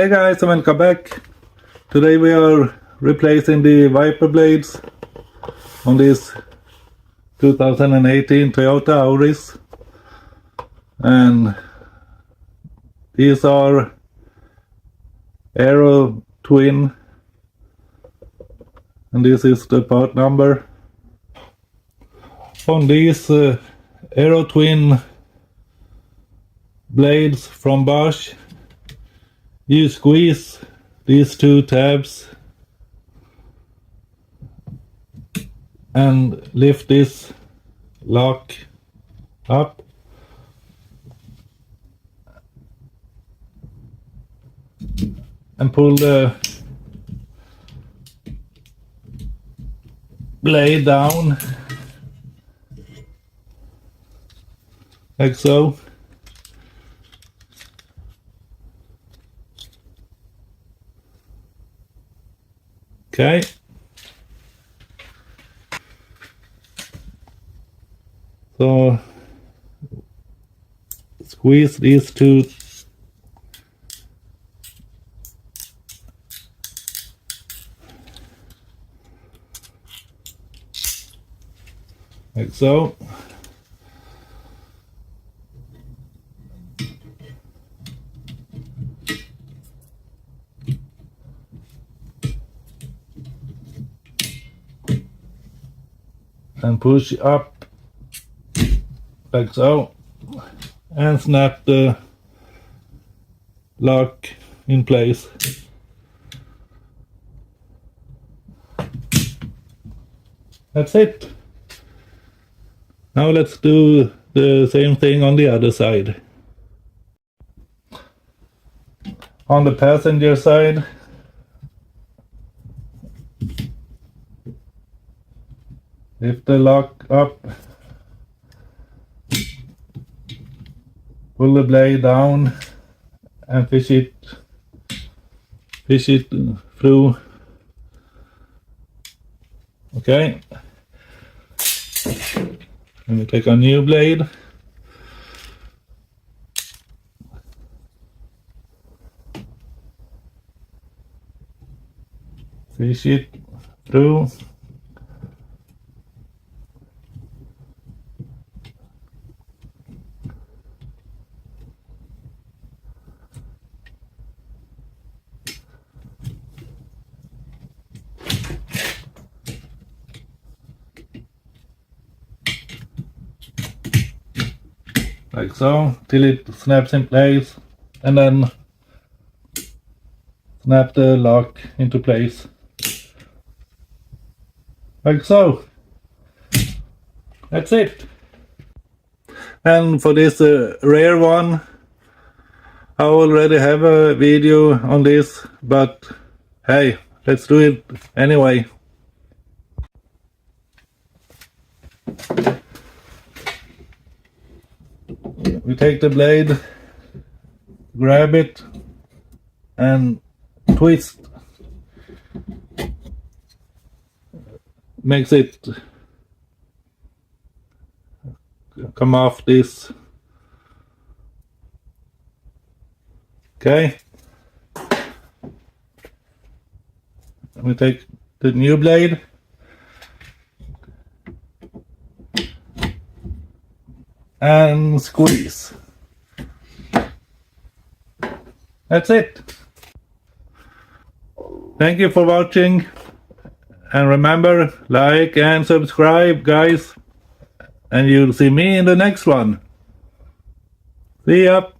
Hey guys, and welcome back. Today we are replacing the wiper blades on this 2018 Toyota Auris, and these are Aero twin, and this is the part number. On these Aero twin blades from Bosch, you squeeze these two tabs and lift this lock up, and pull the blade down like so. Okay. So squeeze these two like so. And push up like so, and snap the lock in place. That's it. Now let's do the same thing on the other side. On the passenger side, lift the lock up, pull the blade down, and fish it through. Okay. Let me take a new blade. Fish it through. Like so, till it snaps in place, and then snap the lock into place. Like so. That's it. And for this rear one, I already have a video on this, but hey, let's do it anyway. We take the blade, grab it, and twist. Makes it come off this. Okay. We take the new blade, and squeeze. That's it. Thank you for watching, and remember, like and subscribe, guys, and you'll see me in the next one. See ya.